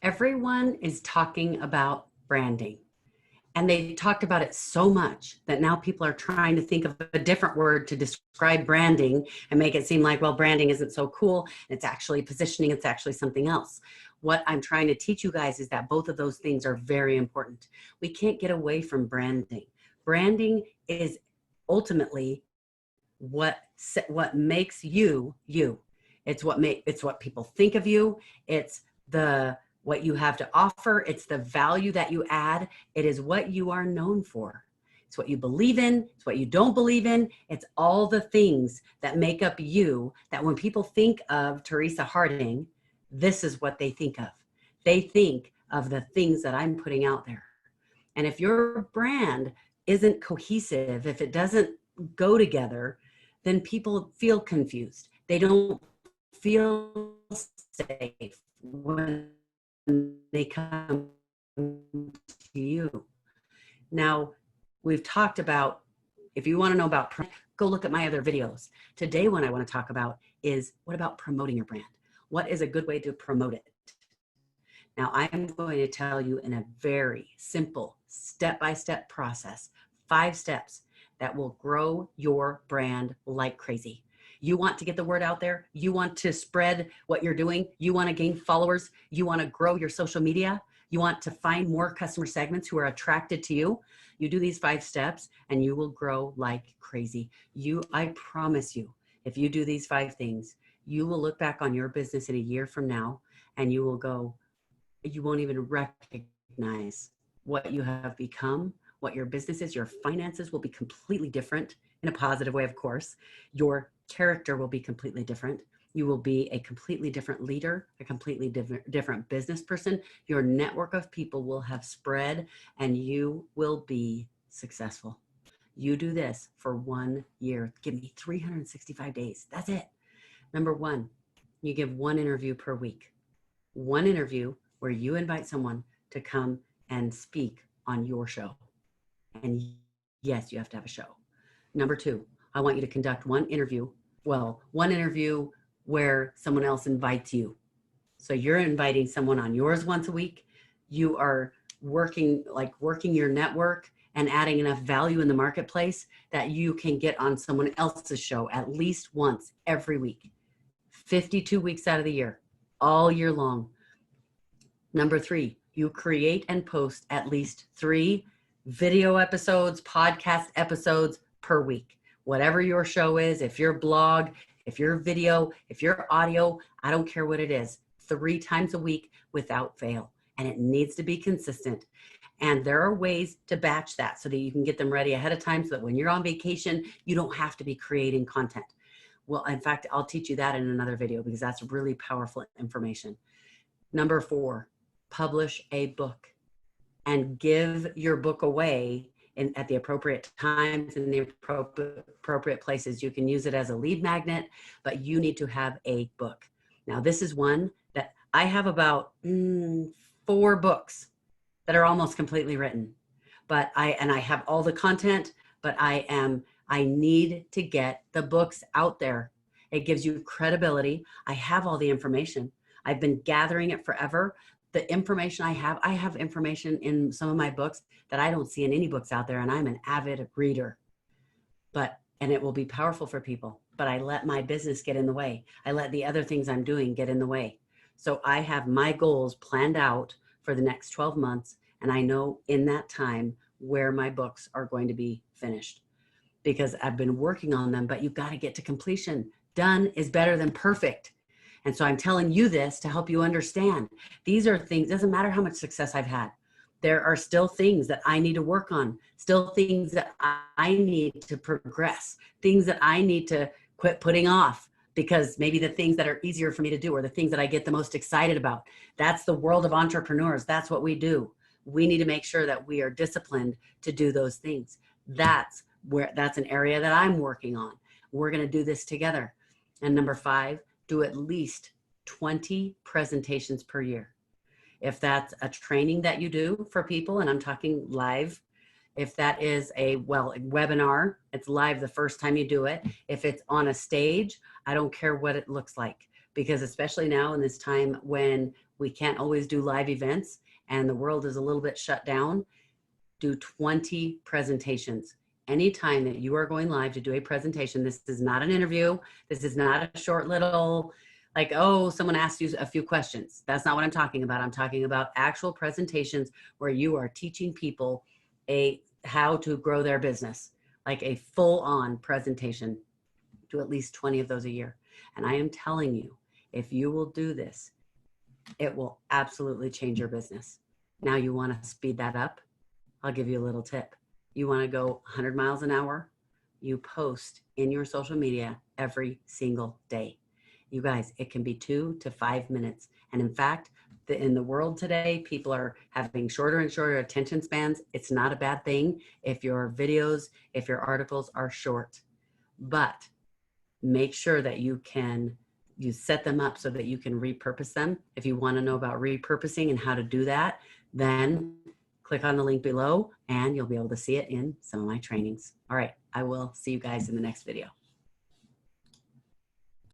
Everyone is talking about branding. And they talked about it so much that now people are trying to think of a different word to describe branding and make it seem like, well, branding isn't so cool. It's actually positioning. It's actually something else. What I'm trying to teach you guys is that both of those things are very important. We can't get away from branding. Branding is ultimately what makes you, you. It's what people think of you. It's what you have to offer. It's the value that you add. It is what you are known for. It's what you believe in. It's what you don't believe in. It's all the things that make up you, that when people think of Teresa Harding, this is what they think of. They think of the things that I'm putting out there. And if your brand isn't cohesive, if it doesn't go together, then people feel confused. They don't feel safe when they come to you. Now, we've talked about, if you want to know about, go look at my other videos. Today, what I want to talk about is, what about promoting your brand? What is a good way to promote it? Now, I'm going to tell you in a very simple, step-by-step process, 5 steps that will grow your brand like crazy. You want to get the word out there. You want to spread what you're doing. You want to gain followers. You want to grow your social media. You want to find more customer segments who are attracted to you. You do these 5 steps and you will grow like crazy. I promise you, if you do these 5 things, you will look back on your business in a year from now and you will go, you won't even recognize what you have become, what your business is. Your finances will be completely different in a positive way, of course. Your character will be completely different. You will be a completely different leader, a completely different business person. Your network of people will have spread and you will be successful. You do this for 1 year. Give me 365 days. That's it. Number 1, you give 1 interview per week. 1 interview where you invite someone to come and speak on your show. And yes, you have to have a show. Number 2, I want you to conduct 1 interview where someone else invites you. So you're inviting someone on yours once a week. You are working your network and adding enough value in the marketplace that you can get on someone else's show at least once every week, 52 weeks out of the year, all year long. Number 3, you create and post at least 3 video episodes, podcast episodes per week. Whatever your show is, if your blog, if your video, if your audio, I don't care what it is, 3 times a week without fail. And it needs to be consistent. And there are ways to batch that so that you can get them ready ahead of time so that when you're on vacation, you don't have to be creating content. Well, in fact, I'll teach you that in another video because that's really powerful information. Number 4, publish a book and give your book away at the appropriate times in the appropriate places. You can use it as a lead magnet, but you need to have a book. Now, this is one that I have about 4 books that are almost completely written, but I have all the content, but I need to get the books out there. It gives you credibility. I have all the information. I've been gathering it forever. The information I have information in some of my books that I don't see in any books out there, and I'm an avid reader. And it will be powerful for people, but I let my business get in the way. I let the other things I'm doing get in the way. So I have my goals planned out for the next 12 months, and I know in that time where my books are going to be finished because I've been working on them, but you've got to get to completion. Done is better than perfect. And so I'm telling you this to help you understand. These are things, doesn't matter how much success I've had. There are still things that I need to work on, still things that I need to progress, things that I need to quit putting off because maybe the things that are easier for me to do are the things that I get the most excited about. That's the world of entrepreneurs. That's what we do. We need to make sure that we are disciplined to do those things. That's an area that I'm working on. We're going to do this together. And number 5, do at least 20 presentations per year. If that's a training that you do for people, and I'm talking live, if that is a webinar, it's live the first time you do it. If it's on a stage, I don't care what it looks like, because especially now in this time when we can't always do live events and the world is a little bit shut down, do 20 presentations. Anytime that you are going live to do a presentation, this is not an interview. This is not a short little, like, oh, someone asked you a few questions. That's not what I'm talking about. I'm talking about actual presentations where you are teaching people how to grow their business, like a full-on presentation. Do at least 20 of those a year. And I am telling you, if you will do this, it will absolutely change your business. Now you want to speed that up? I'll give you a little tip. You want to go 100 miles an hour? You post in your social media every single day. You guys, it can be 2 to 5 minutes. And in fact, in the world today, people are having shorter and shorter attention spans. It's not a bad thing if your videos, if your articles are short, but make sure that you set them up so that you can repurpose them. If you want to know about repurposing and how to do that, then click on the link below and you'll be able to see it in some of my trainings. All right, I will see you guys in the next video.